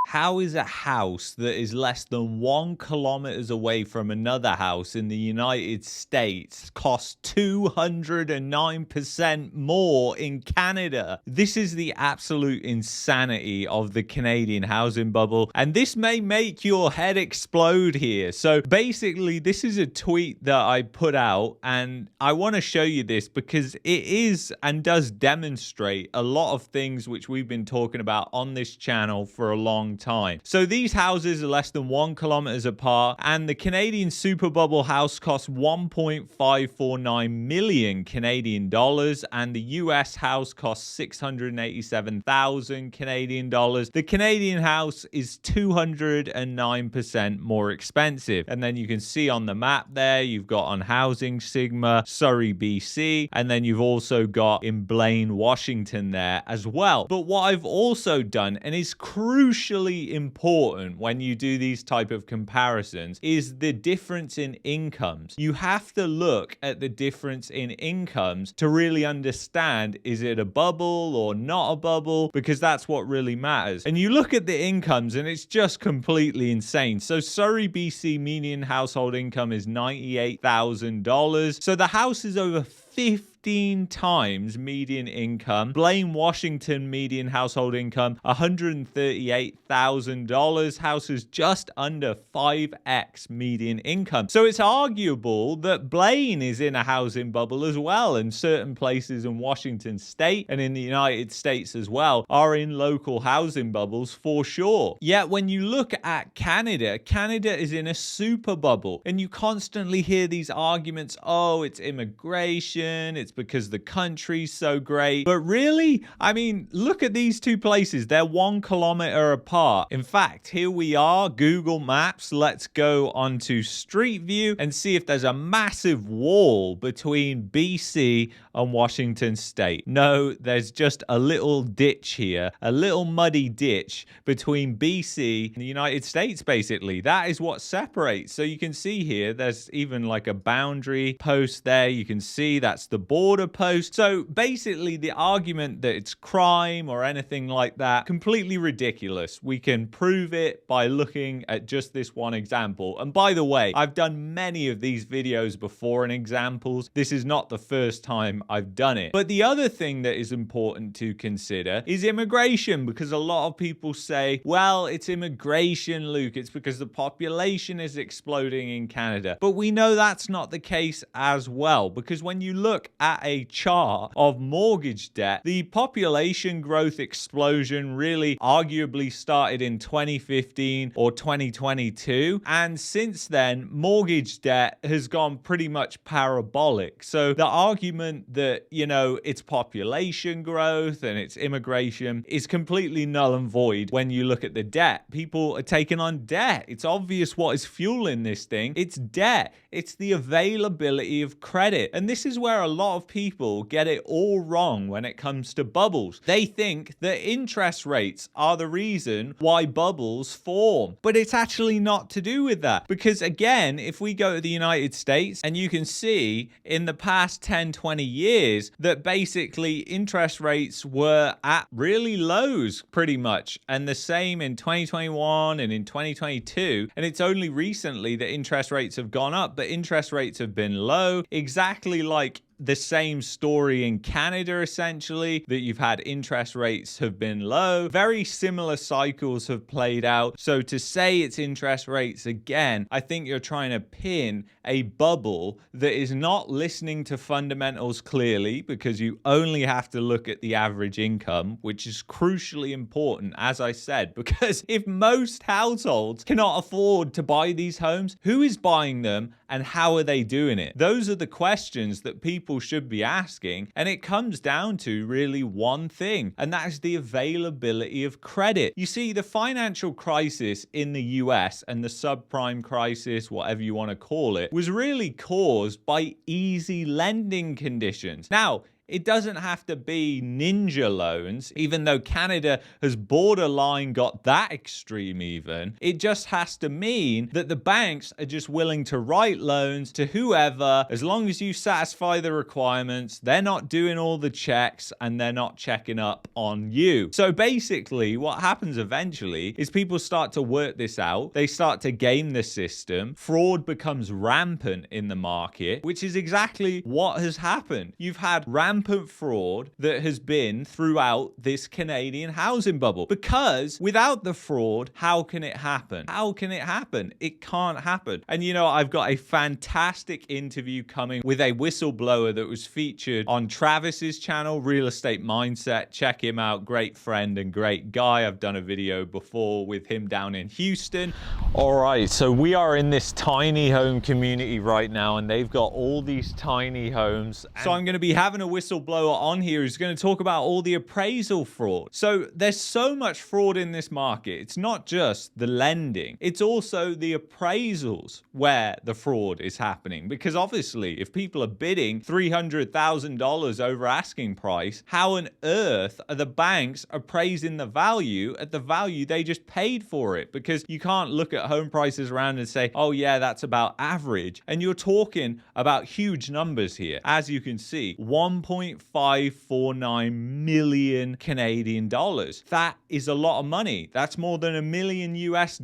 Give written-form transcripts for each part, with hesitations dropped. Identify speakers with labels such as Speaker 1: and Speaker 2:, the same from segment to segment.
Speaker 1: How is a house that is less than 1 kilometer away from another house in the United States cost 209% more in Canada? This is the absolute insanity of the Canadian housing bubble, and this may make your head explode here. So basically, this is a tweet that I put out, and I want to show you this because it is and does demonstrate a lot of things which we've been talking about on this channel for a long time. So these houses are less than 1 kilometer apart, and the Canadian super bubble house costs 1.549 million Canadian dollars, and the US house costs 687,000 Canadian dollars. The Canadian house is 209% more expensive. And then you can see on the map there, you've got on Housing Sigma, Surrey, BC, and then you've also got in Blaine, Washington there as well. But what I've also done, and is crucially important when you do these type of comparisons, is the difference in incomes. You have to look at the difference in incomes to really understand, is it a bubble or not a bubble? Because that's what really matters. And you look at the incomes and it's just completely insane. So Surrey, BC median household income is $98,000. So the house is over 15 times median income. Blaine, Washington median household income $138,000. House is just under 5x median income. So it's arguable that Blaine is in a housing bubble as well, and certain places in Washington state and in the United States as well are in local housing bubbles for sure. Yet when you look at Canada, Canada is in a super bubble, and you constantly hear these arguments, oh, it's immigration, it's because the country's so great. But really, I mean, look at these two places. They're 1 kilometer apart. In fact, here we are, Google Maps. Let's go onto Street View and see if there's a massive wall between BC and Washington State. No, there's just a little ditch here, a little muddy ditch between BC and the United States, basically. That is what separates. So you can see here, there's even like a boundary post there. You can see that's the border post. So basically the argument that it's crime or anything like that, completely ridiculous. We can prove it by looking at just this one example. And by the way, I've done many of these videos before and examples. This is not the first time I've done it. But the other thing that is important to consider is immigration, because a lot of people say, well, it's immigration, Luke. It's because the population is exploding in Canada. But we know that's not the case as well, because when you look at a chart of mortgage debt, the population growth explosion really arguably started in 2015 or 2022. And since then, mortgage debt has gone pretty much parabolic. So the argument that, you know, it's population growth and it's immigration is completely null and void when you look at the debt. People are taking on debt. It's obvious what is fueling this thing. It's debt. It's the availability of credit. And this is where a lot of people get it all wrong when it comes to bubbles. They think that interest rates are the reason why bubbles form, but it's actually not to do with that. Because again, if we go to the United States, and you can see in the past 10-20 years that basically interest rates were at really lows pretty much, and the same in 2021 and in 2022, and it's only recently that interest rates have gone up, but interest rates have been low, exactly like the same story in Canada, essentially, that you've had interest rates have been low. Very similar cycles have played out. So to say it's interest rates again, I think you're trying to pin a bubble that is not listening to fundamentals clearly, because you only have to look at the average income, which is crucially important, as I said, because if most households cannot afford to buy these homes, who is buying them and how are they doing it? Those are the questions that people should be asking, and it comes down to really one thing, and that is the availability of credit. You see, the financial crisis in the US and the subprime crisis, whatever you want to call it, was really caused by easy lending conditions. Now, It doesn't have to be ninja loans, even though Canada has borderline got that extreme even. It just has to mean that the banks are just willing to write loans to whoever, as long as you satisfy the requirements. They're not doing all the checks and they're not checking up on you. So basically what happens eventually is people start to work this out. They start to game the system. Fraud becomes rampant in the market, which is exactly what has happened. You've had rampant fraud that has been throughout this Canadian housing bubble, because without the fraud, how can it happen? How can it happen? It can't happen. And you know, I've got a fantastic interview coming with a whistleblower that was featured on Travis's channel, Real Estate Mindset. Check him out. Great friend and great guy. I've done a video before with him down in Houston. All right, so we are in this tiny home community right now, and they've got all these tiny homes. So I'm going to be having a whistleblower on here who's going to talk about all the appraisal fraud. So there's so much fraud in this market. It's not just the lending, it's also the appraisals where the fraud is happening. Because obviously, if people are bidding $300,000 over asking price, how on earth are the banks appraising the value at the value they just paid for it? Because you can't look at home prices around and say, oh yeah, that's about average. And you're talking about huge numbers here. As you can see, 1.549 million Canadian dollars. That is a lot of money. That's more than $1 million US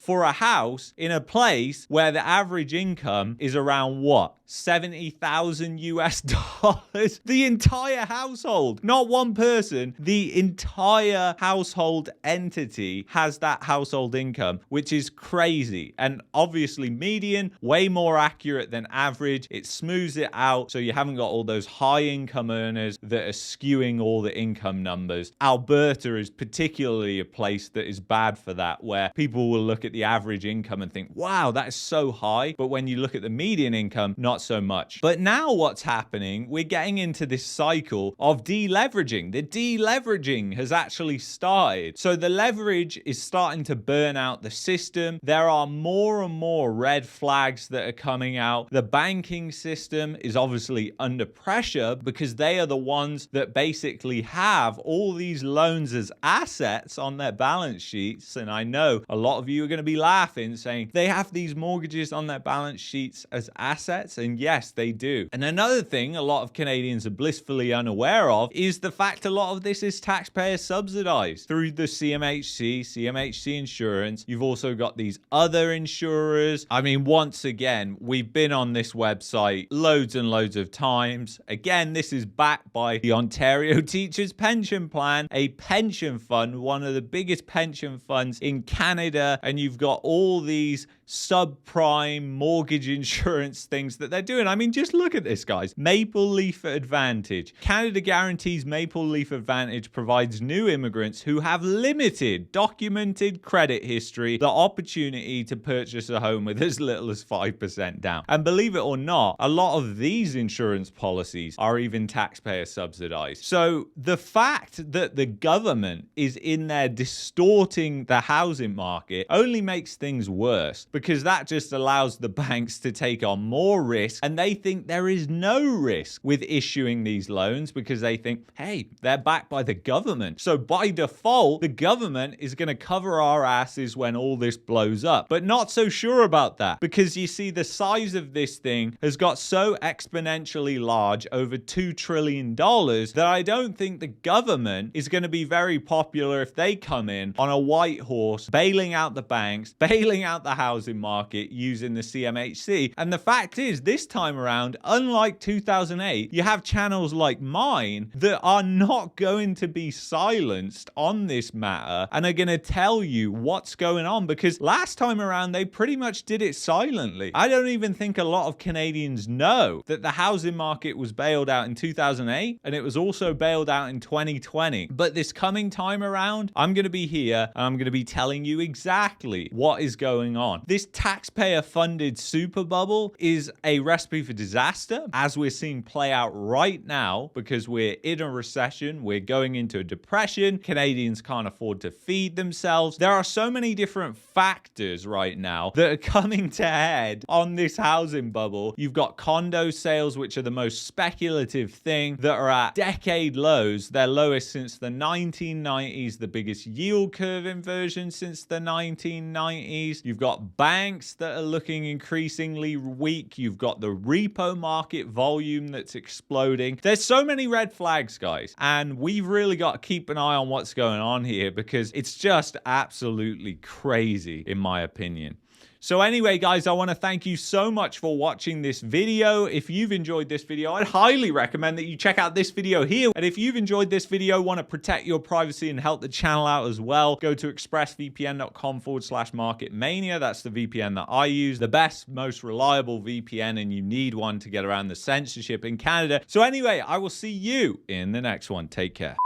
Speaker 1: for a house in a place where the average income is around what? 70,000 US dollars. The entire household, not one person, the entire household entity has that household income, which is crazy. And obviously median, way more accurate than average. It smooths it out so you haven't got all those high income earners that are skewing all the income numbers. Alberta is particularly a place that is bad for that, where people will look at the average income and think, wow, that is so high. But when you look at the median income, not so much. But now what's happening, we're getting into this cycle of deleveraging. The deleveraging has actually started. So the leverage is starting to burn out the system. There are more and more red flags that are coming out. The banking system is obviously under pressure because they are the ones that basically have all these loans as assets on their balance sheets. And I know a lot of you are going to be laughing, saying they have these mortgages on their balance sheets as assets. And yes, they do. And another thing a lot of Canadians are blissfully unaware of is the fact a lot of this is taxpayer subsidized through the CMHC insurance. You've also got these other insurers. I mean, once again, we've been on this website loads and loads of times. Again, this is backed by the Ontario Teachers Pension Plan, a pension fund, one of the biggest pension funds in Canada. And you've got all these subprime mortgage insurance things that they're doing. I mean, just look at this, guys. Maple Leaf Advantage. Canada Guarantees Maple Leaf Advantage provides new immigrants who have limited documented credit history the opportunity to purchase a home with as little as 5% down. And believe it or not, a lot of these insurance policies are even taxpayer subsidized. So the fact that the government is in there distorting the housing market only makes things worse, because that just allows the banks to take on more risk, and they think there is no risk with issuing these loans because they think, hey, they're backed by the government. So by default, the government is going to cover our asses when all this blows up. But not so sure about that, because you see the size of this thing has got so exponentially large, over $2 trillion, that I don't think the government is going to be very popular if they come in on a white horse, bailing out the banks, bailing out the housing market using the CMHC. And the fact is, this time around, unlike 2008, you have channels like mine that are not going to be silenced on this matter and are going to tell you what's going on, because last time around they pretty much did it silently. I don't even think a lot of Canadians know that the housing market was bailed out in 2008 and it was also bailed out in 2020. But this coming time around, I'm going to be here and I'm going to be telling you exactly what is going on. This taxpayer funded super bubble is a recipe for disaster, as we're seeing play out right now, because we're in a recession, we're going into a depression, Canadians can't afford to feed themselves. There are so many different factors right now that are coming to head on this housing bubble. You've got condo sales, which are the most speculative massive thing that are at decade lows, their lowest since the 1990s, the biggest yield curve inversion since the 1990s. You've got banks that are looking increasingly weak. You've got the repo market volume that's exploding. There's so many red flags, guys, and we've really got to keep an eye on what's going on here because it's just absolutely crazy, in my opinion. So anyway, guys, I want to thank you so much for watching this video. If you've enjoyed this video, I'd highly recommend that you check out this video here. And if you've enjoyed this video, want to protect your privacy and help the channel out as well, go to expressvpn.com/marketmania. That's the VPN that I use, the best, most reliable VPN, and you need one to get around the censorship in Canada. So anyway, I will see you in the next one. Take care.